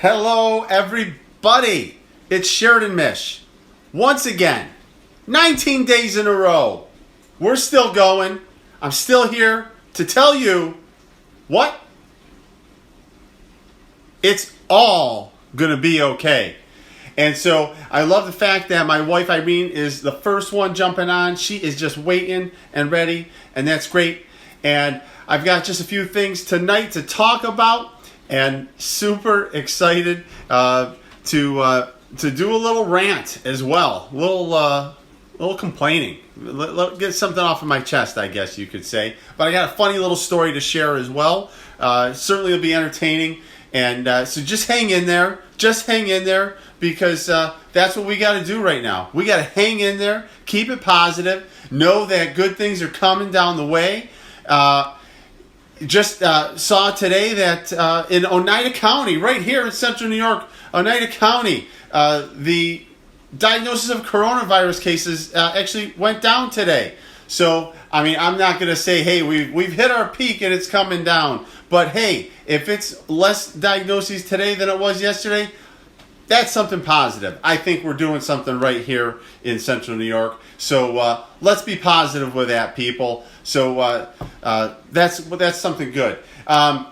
Hello, everybody. It's Sheridan Mish. Once again, 19 days in a row. We're still going. I'm still here to tell you what? It's all going to be okay. And so I love the fact that my wife Irene is the first one jumping on. She is just waiting and ready, and that's great. And I've got just a few things tonight to talk about, and super excited to do a little rant as well, a little complaining, get something off of my chest, I guess you could say. But I got a funny little story to share as well. Certainly will be entertaining, and so just hang in there. Just hang in there, because that's what we got to do right now. We got to hang in there, keep it positive, know that good things are coming down the way. Just saw today that in Oneida County, right here in central New York, Oneida County, the diagnosis of coronavirus cases actually went down today. So, I mean, I'm not going to say, hey, we've hit our peak and it's coming down. But, hey, if it's less diagnoses today than it was yesterday, that's something positive. I think we're doing something right here in central New York. So let's be positive with that, people. So that's something good. I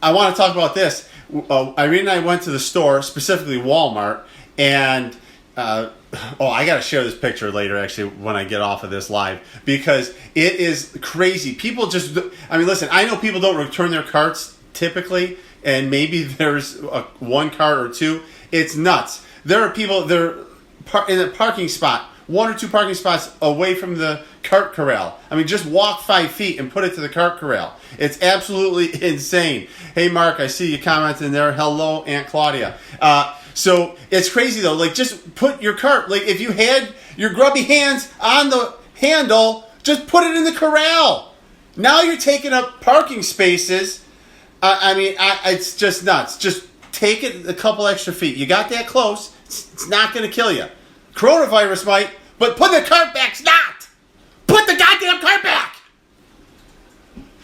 want to talk about this. Irene and I went to the store, specifically Walmart, and I got to share this picture later, actually, when I get off of this live, because it is crazy. People just, listen, I know people don't return their carts typically, and maybe there's one cart or two. It's nuts. There are people, they're in a parking spot, one or two parking spots away from the cart corral. Just walk 5 feet and put it to the cart corral. It's absolutely insane. Hey, Mark, I see you commenting there. Hello, Aunt Claudia. So it's crazy, though. Just put your cart, if you had your grubby hands on the handle, just put it in the corral. Now you're taking up parking spaces. It's just nuts. Just take it a couple extra feet. You got that close, it's not going to kill you. Coronavirus might, but put the cart back. It's not. Put the goddamn cart back.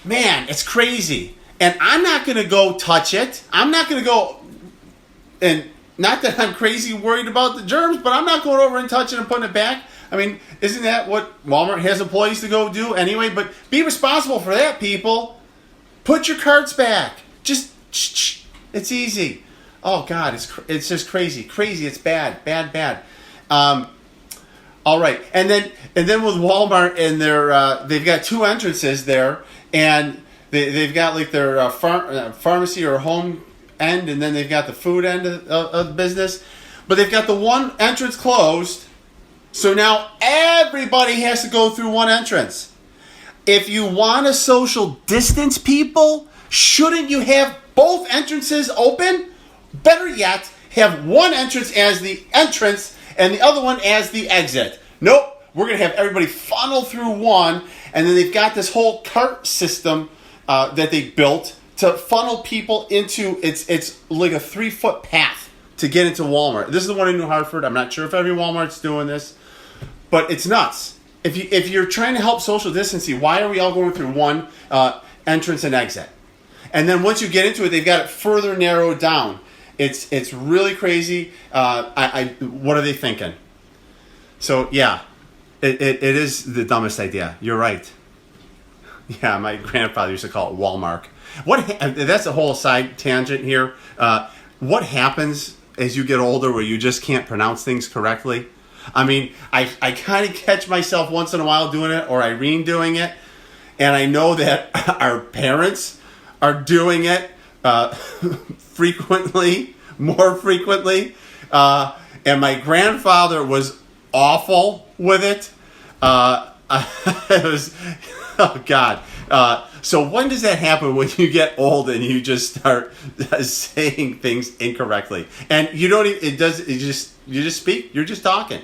Man, it's crazy. And I'm not going to go touch it. I'm not going to go, and not that I'm crazy worried about the germs, but I'm not going over and touching and putting it back. Isn't that what Walmart has employees to go do anyway? But be responsible for that, people. Put your carts back. Just, it's easy. Oh, God, it's just crazy. Crazy, it's bad. All right, and then with Walmart and their, they've got two entrances there, and they've got their pharmacy or home end, and then they've got the food end of the business. But they've got the one entrance closed, so now everybody has to go through one entrance. If you want to social distance people, shouldn't you have both entrances open? Better yet, have one entrance as the entrance and the other one as the exit. Nope, we're going to have everybody funnel through one, and then they've got this whole cart system that they built to funnel people into, it's like a 3-foot path to get into Walmart. This is the one in New Hartford. I'm not sure if every Walmart's doing this, but it's nuts. If you're trying to help social distancing, why are we all going through one entrance and exit? And then once you get into it, they've got it further narrowed down. It's really crazy. What are they thinking? So yeah, it is the dumbest idea. You're right. Yeah, my grandfather used to call it Walmart. That's a whole side tangent here. What happens as you get older where you just can't pronounce things correctly? I kind of catch myself once in a while doing it, or Irene doing it, and I know that our parents are doing it more frequently, and my grandfather was awful with it. It was, oh God. So when does that happen? When you get old and you just start saying things incorrectly, and you don't even, you just speak, you're just talking.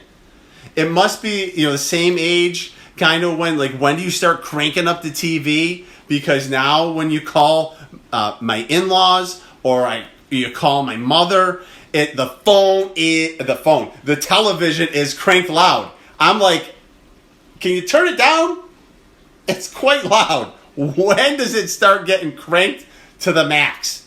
It must be, the same age, kind of when do you start cranking up the TV? Because now when you call my in-laws or you call my mother, the television is cranked loud. I'm like, can you turn it down? It's quite loud. When does it start getting cranked to the max?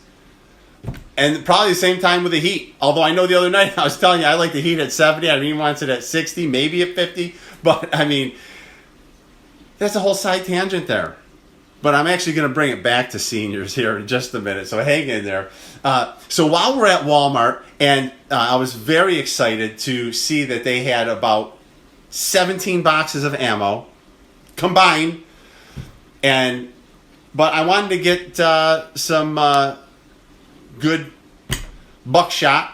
And probably the same time with the heat. Although I know the other night I was telling you I like the heat at 70. I mean, wants it at 60, maybe at 50. But I mean, that's a whole side tangent there. But I'm actually going to bring it back to seniors here in just a minute. So hang in there. So while we're at Walmart, and I was very excited to see that they had about 17 boxes of ammo combined. But I wanted to get some good buckshot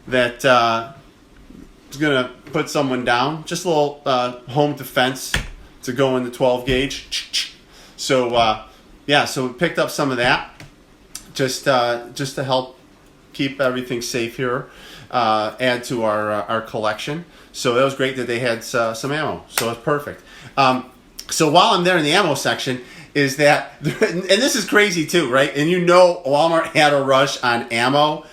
that is going to put someone down. Just a little home defense to go in the 12 gauge. So so we picked up some of that just to help keep everything safe here, add to our collection. So that was great that they had some ammo. So it's perfect. So while I'm there in the ammo section, is that, and this is crazy too, right? And Walmart had a rush on ammo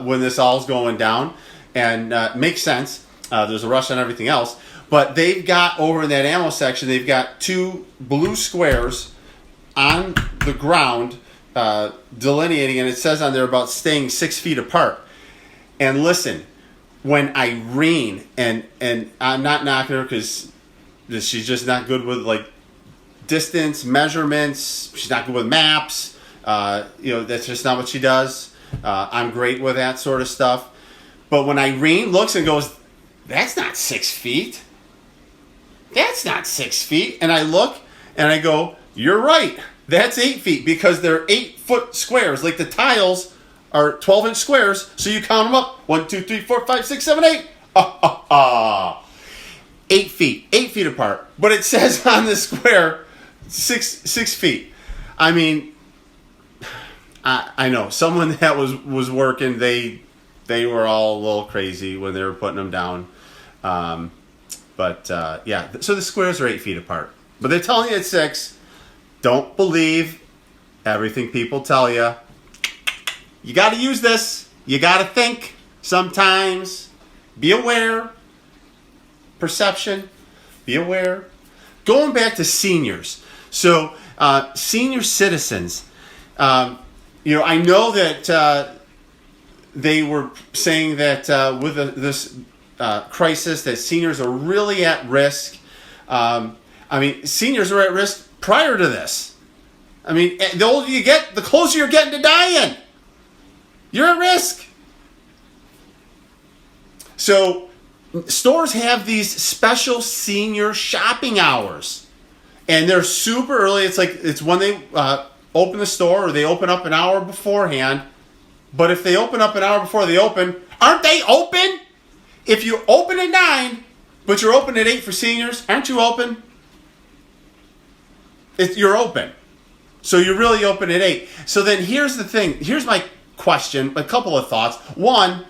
when this all's going down, and makes sense. There's a rush on everything else, but they've got over in that ammo section, they've got 2 blue squares on the ground delineating, and it says on there about staying 6 feet apart. And listen, when Irene, and I'm not knocking her because she's just not good with like distance measurements, she's not good with maps, that's just not what she does. I'm great with that sort of stuff, but when Irene looks and goes, that's not 6 feet, that's not 6 feet, and I look and I go, you're right, that's 8 feet, because they're 8-foot squares, like the tiles are 12-inch squares, so you count them up, 1, 2, 3, 4, 5, 6, 7, 8. 8 feet, 8 feet apart, but it says on the square 6 feet. I mean, I know someone that was working. They were all a little crazy when they were putting them down. So the squares are 8 feet apart, but they're telling you it's 6. Don't believe everything people tell you. You got to use this. You got to think sometimes. Be aware. Perception. Be aware. Going back to seniors. So, senior citizens, I know that they were saying that with this crisis, that seniors are really at risk. Seniors are at risk prior to this. I mean, the older you get, the closer you're getting to dying. You're at risk. So, stores have these special senior shopping hours. And they're super early. It's when they open the store, or they open up an hour beforehand. But if they open up an hour before they open, aren't they open? If you open at 9, but you're open at 8 for seniors, aren't you open? You're open. So you're really open at 8. So then here's the thing. Here's my question, a couple of thoughts. One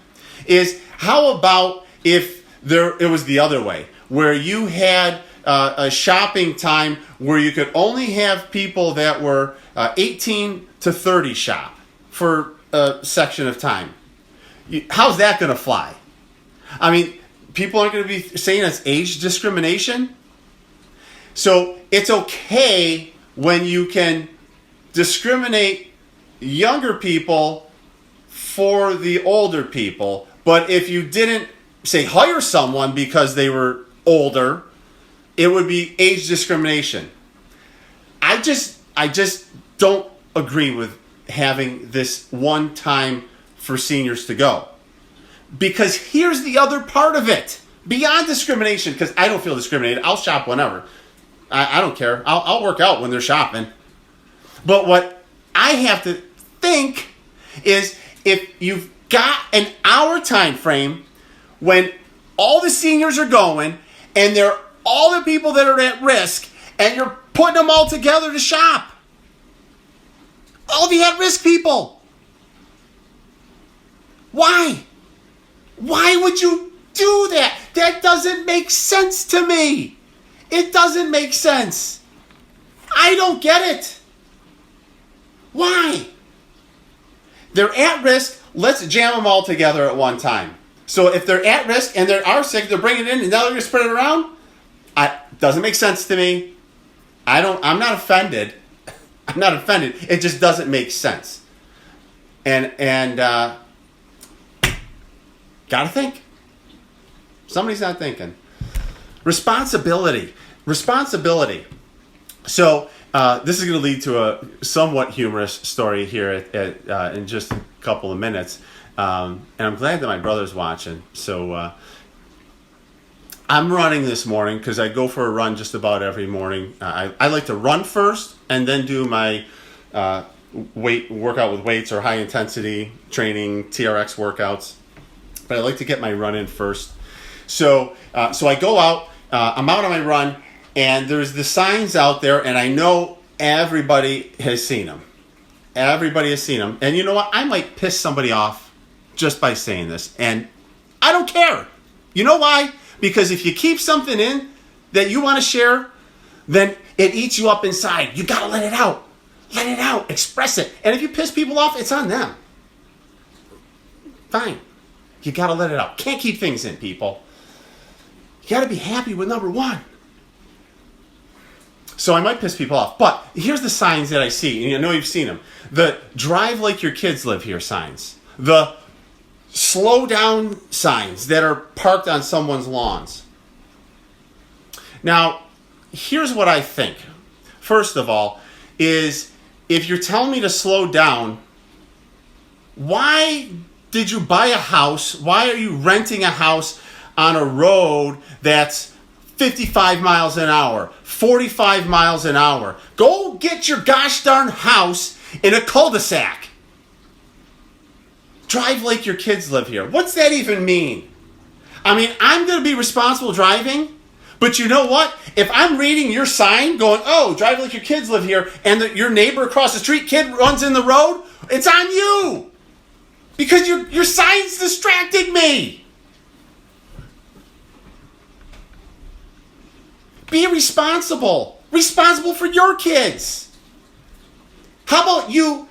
is, how about if it was the other way, where you had a shopping time where you could only have people that were 18 to 30 shop for a section of time? How's that going to fly? I mean, people aren't going to be saying it's age discrimination. So it's okay when you can discriminate younger people for the older people. But if you didn't, say, hire someone because they were older, it would be age discrimination. I just don't agree with having this one time for seniors to go. Because here's the other part of it. Beyond discrimination, because I don't feel discriminated. I'll shop whenever. I don't care. I'll work out when they're shopping. But what I have to think is, if you've got an hour time frame when all the seniors are going, and they're all the people that are at risk, and you're putting them all together to shop. All the at-risk people. Why? Why would you do that? That doesn't make sense to me. It doesn't make sense. I don't get it. Why? They're at risk. Let's jam them all together at one time. So if they're at risk and they are sick, they're bringing it in, and now they're going to spread it around? Doesn't make sense to me. I'm not offended. I'm not offended. It just doesn't make sense. And gotta think. Somebody's not thinking. Responsibility. So this is going to lead to a somewhat humorous story here in just a couple of minutes. And I'm glad that my brother's watching. So I'm running this morning because I go for a run just about every morning. I like to run first and then do my workout with weights or high intensity training, TRX workouts. But I like to get my run in first. So I go out, I'm out on my run, and there's the signs out there, and I know everybody has seen them. Everybody has seen them. And you know what? I might piss somebody off just by saying this. And I don't care. You know why? Because if you keep something in that you want to share, then it eats you up inside. You got to let it out. Let it out. Express it. And if you piss people off, it's on them. Fine. You got to let it out. Can't keep things in, people. You got to be happy with number one. So I might piss people off. But here's the signs that I see. And you know you've seen them. The drive like your kids live here signs. The slow down signs that are parked on someone's lawns. Now, here's what I think. First of all, is if you're telling me to slow down, why did you buy a house? Why are you renting a house on a road that's 55 miles an hour, 45 miles an hour? Go get your gosh darn house in a cul-de-sac. Drive like your kids live here. What's that even mean? I mean, I'm going to be responsible driving, but you know what? If I'm reading your sign going, oh, drive like your kids live here, and your neighbor across the street kid runs in the road, it's on you. Because your sign's distracting me. Be responsible. Responsible for your kids. How about you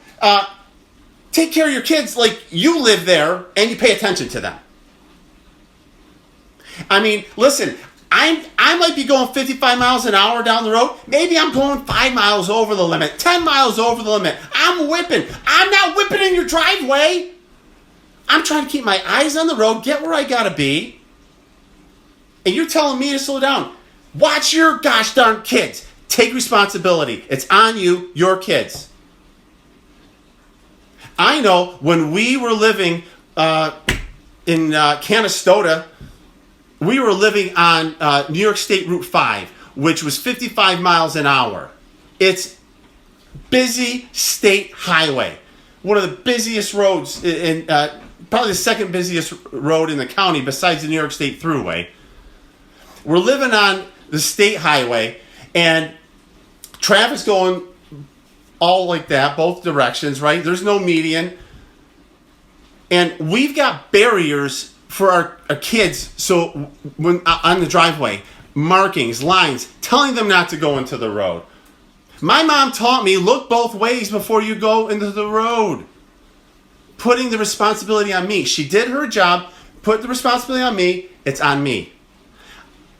take care of your kids like you live there and you pay attention to them? I mean, listen, I might be going 55 miles an hour down the road. Maybe I'm going 5 miles over the limit, 10 miles over the limit. I'm whipping. I'm not whipping in your driveway. I'm trying to keep my eyes on the road, get where I gotta be. And you're telling me to slow down. Watch your gosh darn kids. Take responsibility. It's on you, your kids. I know when we were living in Canastota, we were living on New York State Route 5, which was 55 miles an hour. It's busy state highway. One of the busiest roads, probably the second busiest road in the county besides the New York State Thruway. We're living on the state highway, and traffic's going all like that, both directions, right? There's no median. And we've got barriers for our kids, so when on the driveway, markings, lines, telling them not to go into the road. My mom taught me, look both ways before you go into the road. Putting the responsibility on me. She did her job, put the responsibility on me, it's on me.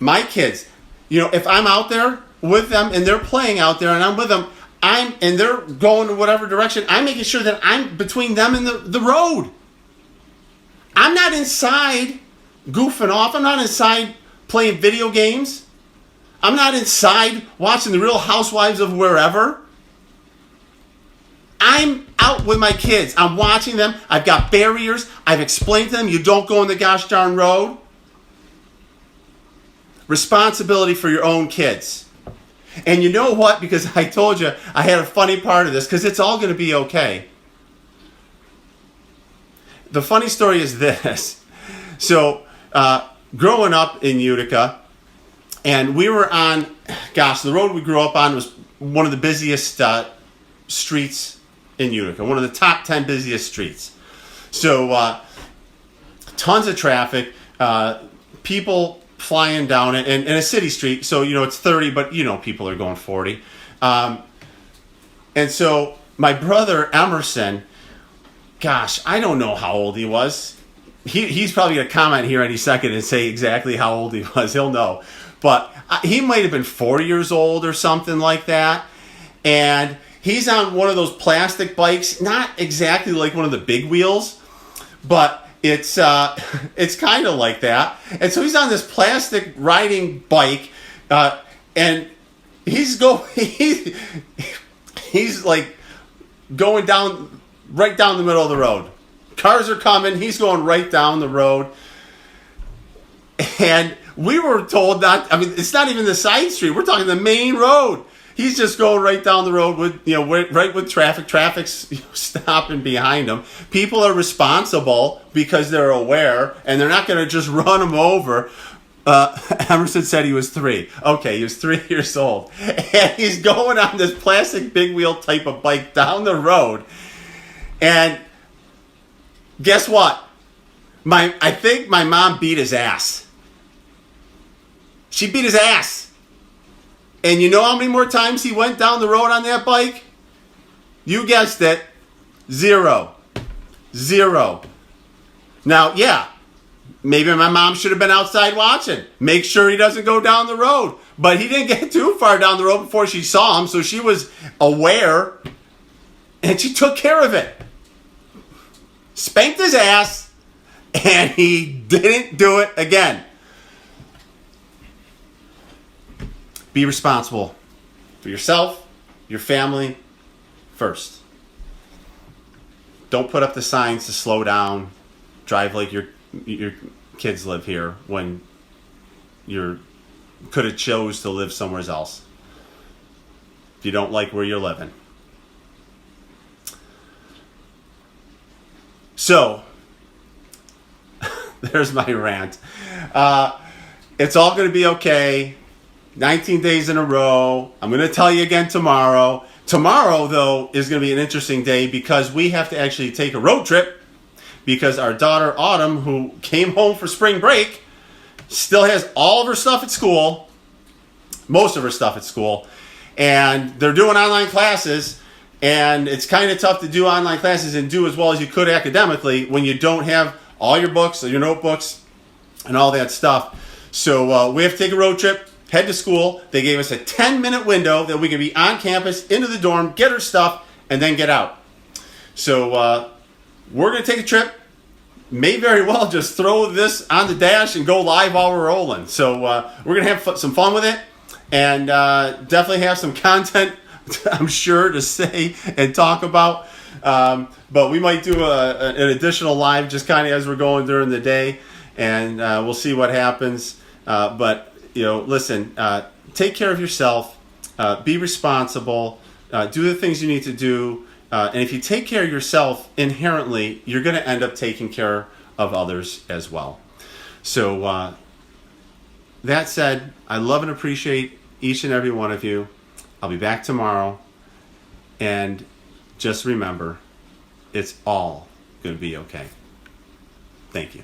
My kids, if I'm out there with them and they're playing out there and I'm with them, and they're going to whatever direction, I'm making sure that I'm between them and the road. I'm not inside goofing off. I'm not inside playing video games. I'm not inside watching the Real Housewives of wherever. I'm out with my kids. I'm watching them. I've got barriers. I've explained to them, you don't go in the gosh darn road. Responsibility for your own kids. And you know what? Because I told you I had a funny part of this, because it's all going to be okay. The funny story is this. So, growing up in Utica, and we were on, the road we grew up on was one of the busiest streets in Utica, one of the top 10 busiest streets. So, tons of traffic, people flying down it, and a city street, so, it's 30, but, people are going 40. And so, my brother Emerson, gosh, I don't know how old he was. He's probably going to comment here any second and say exactly how old he was. He'll know. But he might have been 4 years old or something like that. And he's on one of those plastic bikes, not exactly like one of the big wheels, but it's kind of like that. And so he's on this plastic riding bike, and he's like going down right down the middle of the road. Cars are coming. He's going right down the road. And we were told not. I mean, it's not even the side street. We're talking the main road. He's just going right down the road with, right with traffic. Traffic's stopping behind him. People are responsible because they're aware, and they're not going to just run him over. Emerson said he was 3. Okay, he was 3 years old. And he's going on this plastic big wheel type of bike down the road. And guess what? I think my mom beat his ass. She beat his ass. And you know how many more times he went down the road on that bike? You guessed it. 0. Now, yeah, maybe my mom should have been outside watching. Make sure he doesn't go down the road. But he didn't get too far down the road before she saw him, so she was aware, and she took care of it. Spanked his ass, and he didn't do it again. Be responsible for yourself, your family, first. Don't put up the signs to slow down, drive like your kids live here when you could have chose to live somewhere else. If you don't like where you're living. So, there's my rant. It's all going to be okay. 19 days in a row. I'm going to tell you again tomorrow. Tomorrow, though, is going to be an interesting day because we have to actually take a road trip because our daughter, Autumn, who came home for spring break, still has all of her stuff at school, most of her stuff at school, and they're doing online classes, and it's kind of tough to do online classes and do as well as you could academically when you don't have all your books or your notebooks and all that stuff. So we have to take a road trip. Head to school. They gave us a 10-minute window that we can be on campus, into the dorm, get our stuff, and then get out. So we're going to take a trip. May very well just throw this on the dash and go live while we're rolling. So we're going to have some fun with it and definitely have some content, I'm sure, to say and talk about. But we might do an additional live just kind of as we're going during the day, and we'll see what happens. But listen, take care of yourself, be responsible, do the things you need to do. And if you take care of yourself inherently, you're going to end up taking care of others as well. So that said, I love and appreciate each and every one of you. I'll be back tomorrow. And just remember, it's all going to be okay. Thank you.